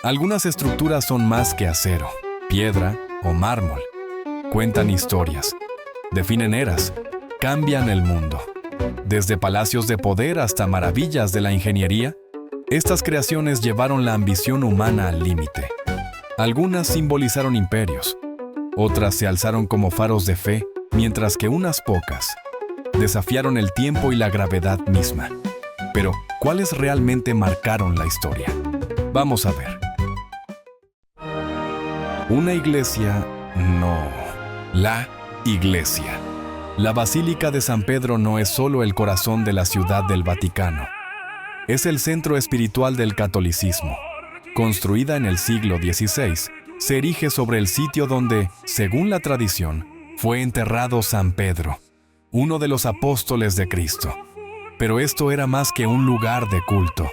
Algunas estructuras son más que acero, piedra o mármol. Cuentan historias, definen eras, cambian el mundo. Desde palacios de poder hasta maravillas de la ingeniería, estas creaciones llevaron la ambición humana al límite. Algunas simbolizaron imperios, otras se alzaron como faros de fe, mientras que unas pocas desafiaron el tiempo y la gravedad misma. Pero, ¿cuáles realmente marcaron la historia? Vamos a ver. Una iglesia, no. La iglesia. La Basílica de San Pedro no es solo el corazón de la Ciudad del Vaticano. Es el centro espiritual del catolicismo. Construida en el siglo XVI, se erige sobre el sitio donde, según la tradición, fue enterrado San Pedro, uno de los apóstoles de Cristo. Pero esto era más que un lugar de culto.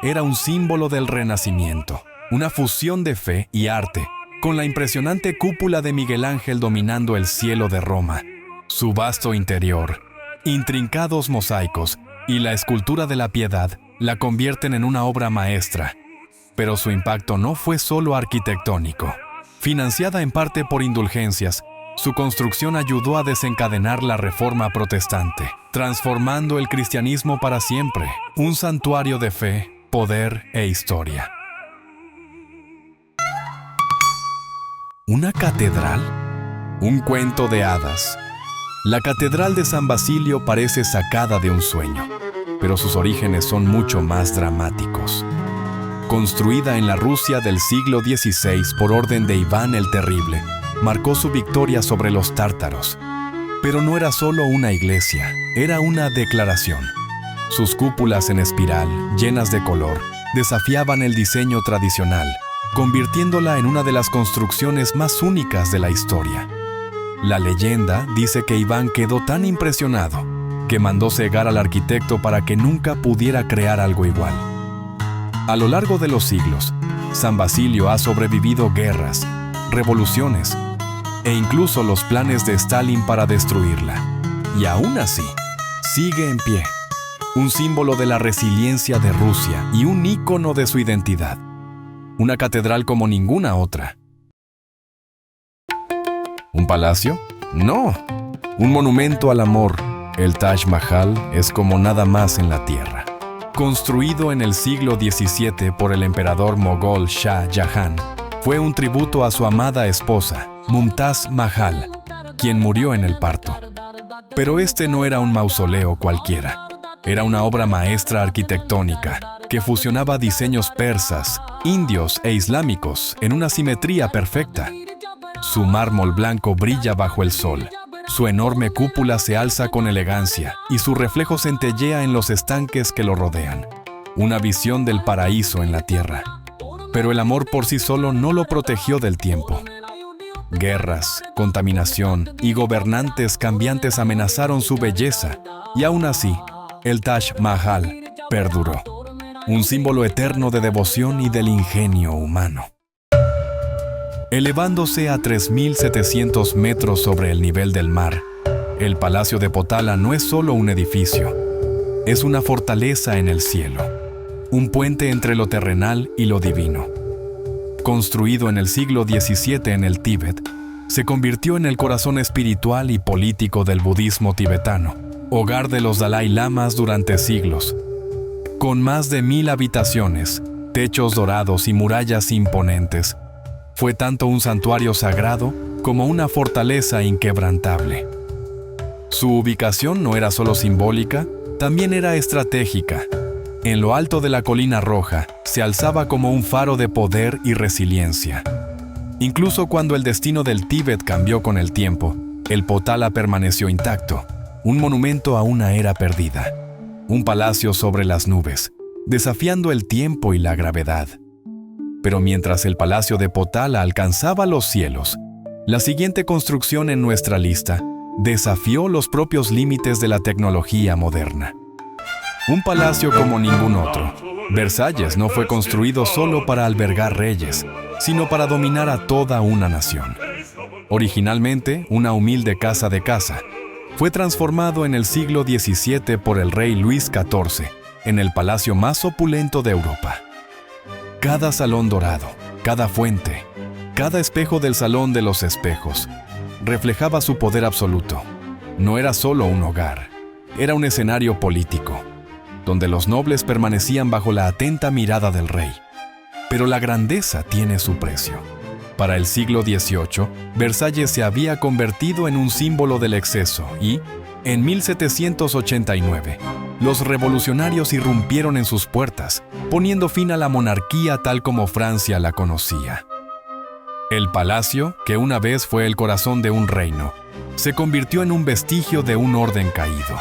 Era un símbolo del Renacimiento, una fusión de fe y arte, con la impresionante cúpula de Miguel Ángel dominando el cielo de Roma, su vasto interior, intrincados mosaicos y la escultura de la Piedad la convierten en una obra maestra. Pero su impacto no fue solo arquitectónico. Financiada en parte por indulgencias, su construcción ayudó a desencadenar la Reforma Protestante, transformando el cristianismo para siempre, un santuario de fe, poder e historia. ¿Una catedral? ¿Un cuento de hadas? La Catedral de San Basilio parece sacada de un sueño, pero sus orígenes son mucho más dramáticos. Construida en la Rusia del siglo XVI por orden de Iván el Terrible, marcó su victoria sobre los tártaros. Pero no era solo una iglesia, era una declaración. Sus cúpulas en espiral, llenas de color, desafiaban el diseño tradicional, convirtiéndola en una de las construcciones más únicas de la historia. La leyenda dice que Iván quedó tan impresionado que mandó cegar al arquitecto para que nunca pudiera crear algo igual. A lo largo de los siglos, San Basilio ha sobrevivido guerras, revoluciones e incluso los planes de Stalin para destruirla. Y aún así, sigue en pie, un símbolo de la resiliencia de Rusia y un ícono de su identidad. Una catedral como ninguna otra. ¿Un palacio? No. Un monumento al amor. El Taj Mahal es como nada más en la tierra. Construido en el siglo XVII por el emperador mogol Shah Jahan, fue un tributo a su amada esposa, Mumtaz Mahal, quien murió en el parto. Pero este no era un mausoleo cualquiera. Era una obra maestra arquitectónica que fusionaba diseños persas, indios e islámicos en una simetría perfecta. Su mármol blanco brilla bajo el sol, su enorme cúpula se alza con elegancia y su reflejo centellea en los estanques que lo rodean. Una visión del paraíso en la tierra. Pero el amor por sí solo no lo protegió del tiempo. Guerras, contaminación y gobernantes cambiantes amenazaron su belleza, y aún así, el Taj Mahal perduró. Un símbolo eterno de devoción y del ingenio humano. Elevándose a 3.700 metros sobre el nivel del mar, el Palacio de Potala no es solo un edificio, es una fortaleza en el cielo, un puente entre lo terrenal y lo divino. Construido en el siglo XVII en el Tíbet, se convirtió en el corazón espiritual y político del budismo tibetano, hogar de los Dalai Lamas durante siglos. Con más de 1.000 habitaciones, techos dorados y murallas imponentes, fue tanto un santuario sagrado como una fortaleza inquebrantable. Su ubicación no era solo simbólica, también era estratégica. En lo alto de la Colina Roja, se alzaba como un faro de poder y resiliencia. Incluso cuando el destino del Tíbet cambió con el tiempo, el Potala permaneció intacto, un monumento a una era perdida. Un palacio sobre las nubes, desafiando el tiempo y la gravedad. Pero mientras el Palacio de Potala alcanzaba los cielos, la siguiente construcción en nuestra lista desafió los propios límites de la tecnología moderna. Un palacio como ningún otro. Versalles no fue construido solo para albergar reyes, sino para dominar a toda una nación. Originalmente, una humilde casa de caza, fue transformado en el siglo XVII por el rey Luis XIV en el palacio más opulento de Europa. Cada salón dorado, cada fuente, cada espejo del Salón de los Espejos reflejaba su poder absoluto. No era solo un hogar, era un escenario político, donde los nobles permanecían bajo la atenta mirada del rey. Pero la grandeza tiene su precio. Para el siglo XVIII, Versalles se había convertido en un símbolo del exceso y, en 1789, los revolucionarios irrumpieron en sus puertas, poniendo fin a la monarquía tal como Francia la conocía. El palacio, que una vez fue el corazón de un reino, se convirtió en un vestigio de un orden caído.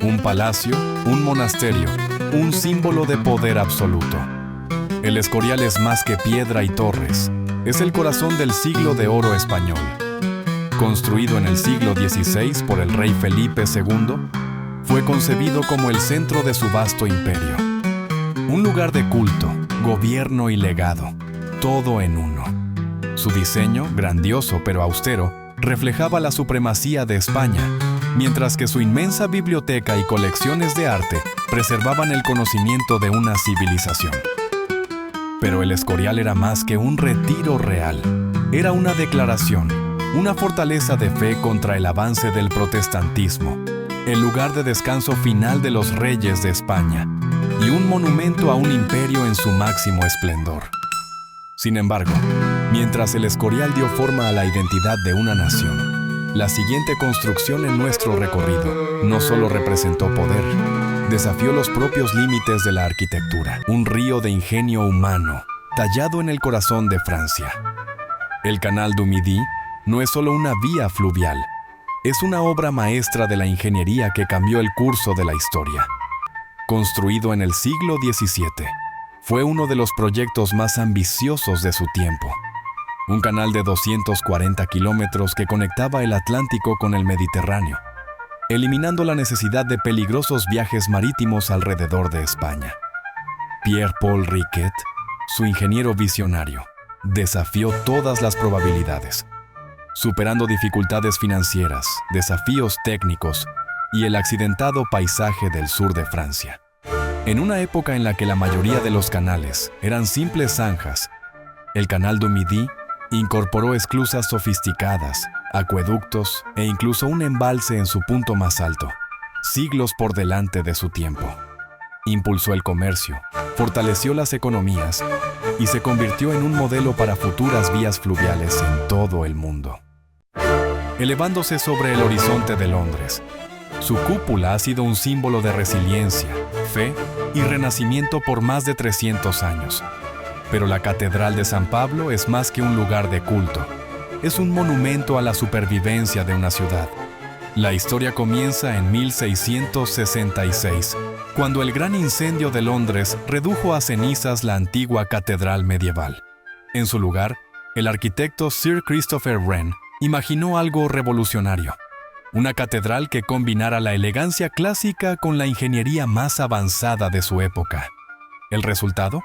Un palacio, un monasterio, un símbolo de poder absoluto. El Escorial es más que piedra y torres, es el corazón del siglo de oro español. Construido en el siglo XVI por el rey Felipe II, fue concebido como el centro de su vasto imperio. Un lugar de culto, gobierno y legado, todo en uno. Su diseño, grandioso pero austero, reflejaba la supremacía de España, mientras que su inmensa biblioteca y colecciones de arte preservaban el conocimiento de una civilización. Pero el Escorial era más que un retiro real, era una declaración, una fortaleza de fe contra el avance del protestantismo, el lugar de descanso final de los reyes de España y un monumento a un imperio en su máximo esplendor. Sin embargo, mientras el Escorial dio forma a la identidad de una nación, la siguiente construcción en nuestro recorrido no solo representó poder, desafió los propios límites de la arquitectura, un río de ingenio humano, tallado en el corazón de Francia. El Canal du Midi no es solo una vía fluvial, es una obra maestra de la ingeniería que cambió el curso de la historia. Construido en el siglo XVII, fue uno de los proyectos más ambiciosos de su tiempo. Un canal de 240 kilómetros que conectaba el Atlántico con el Mediterráneo, eliminando la necesidad de peligrosos viajes marítimos alrededor de España. Pierre-Paul Riquet, su ingeniero visionario, desafió todas las probabilidades, superando dificultades financieras, desafíos técnicos y el accidentado paisaje del sur de Francia. En una época en la que la mayoría de los canales eran simples zanjas, el Canal du Midi incorporó esclusas sofisticadas, acueductos e incluso un embalse en su punto más alto, siglos por delante de su tiempo. Impulsó el comercio, fortaleció las economías y se convirtió en un modelo para futuras vías fluviales en todo el mundo. Elevándose sobre el horizonte de Londres, su cúpula ha sido un símbolo de resiliencia, fe y renacimiento por más de 300 años. Pero la Catedral de San Pablo es más que un lugar de culto. Es un monumento a la supervivencia de una ciudad. La historia comienza en 1666, cuando el gran incendio de Londres redujo a cenizas la antigua catedral medieval. En su lugar, el arquitecto Sir Christopher Wren imaginó algo revolucionario. Una catedral que combinara la elegancia clásica con la ingeniería más avanzada de su época. ¿El resultado?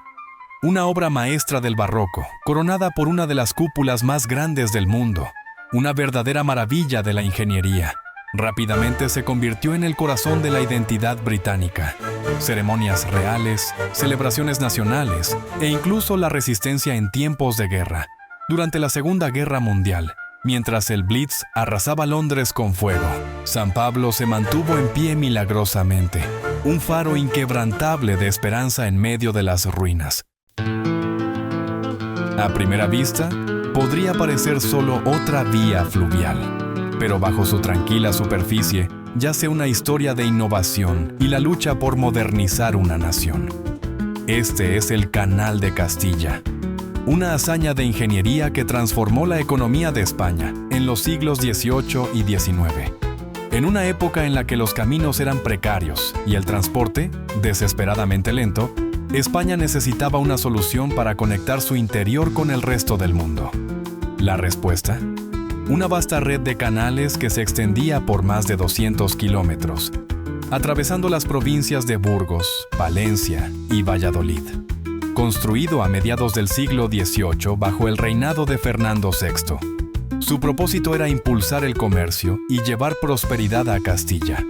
Una obra maestra del barroco, coronada por una de las cúpulas más grandes del mundo. Una verdadera maravilla de la ingeniería. Rápidamente se convirtió en el corazón de la identidad británica. Ceremonias reales, celebraciones nacionales e incluso la resistencia en tiempos de guerra. Durante la Segunda Guerra Mundial, mientras el Blitz arrasaba Londres con fuego, San Pablo se mantuvo en pie milagrosamente, un faro inquebrantable de esperanza en medio de las ruinas. A primera vista, podría parecer solo otra vía fluvial, pero bajo su tranquila superficie yace una historia de innovación y la lucha por modernizar una nación. Este es el Canal de Castilla, una hazaña de ingeniería que transformó la economía de España en los siglos XVIII y XIX. En una época en la que los caminos eran precarios y el transporte, desesperadamente lento, España necesitaba una solución para conectar su interior con el resto del mundo. ¿La respuesta? Una vasta red de canales que se extendía por más de 200 kilómetros, atravesando las provincias de Burgos, Valencia y Valladolid. Construido a mediados del siglo XVIII bajo el reinado de Fernando VI. Su propósito era impulsar el comercio y llevar prosperidad a Castilla.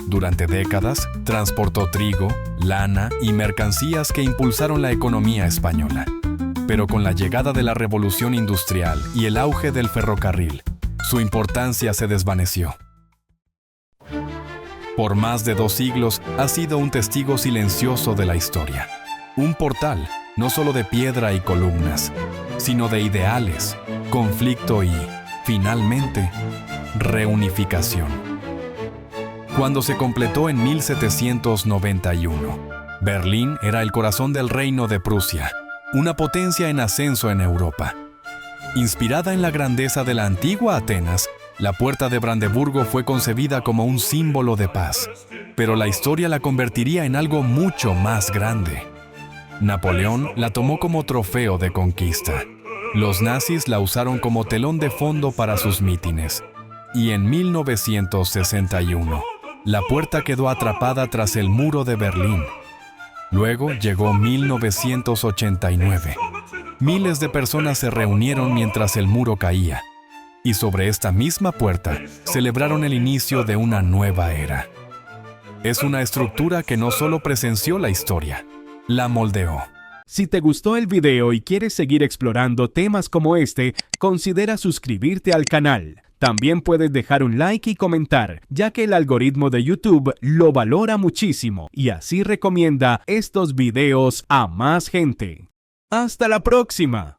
Durante décadas, transportó trigo, lana y mercancías que impulsaron la economía española. Pero con la llegada de la Revolución Industrial y el auge del ferrocarril, su importancia se desvaneció. Por más de 2 siglos ha sido un testigo silencioso de la historia. Un portal, no solo de piedra y columnas, sino de ideales, conflicto y, finalmente, reunificación. Cuando se completó en 1791, Berlín era el corazón del Reino de Prusia, una potencia en ascenso en Europa. Inspirada en la grandeza de la antigua Atenas, la Puerta de Brandeburgo fue concebida como un símbolo de paz, pero la historia la convertiría en algo mucho más grande. Napoleón la tomó como trofeo de conquista. Los nazis la usaron como telón de fondo para sus mítines. Y en 1961, la puerta quedó atrapada tras el muro de Berlín. Luego llegó 1989. Miles de personas se reunieron mientras el muro caía. Y sobre esta misma puerta celebraron el inicio de una nueva era. Es una estructura que no solo presenció la historia, la moldeó. Si te gustó el video y quieres seguir explorando temas como este, considera suscribirte al canal. También puedes dejar un like y comentar, ya que el algoritmo de YouTube lo valora muchísimo y así recomienda estos videos a más gente. ¡Hasta la próxima!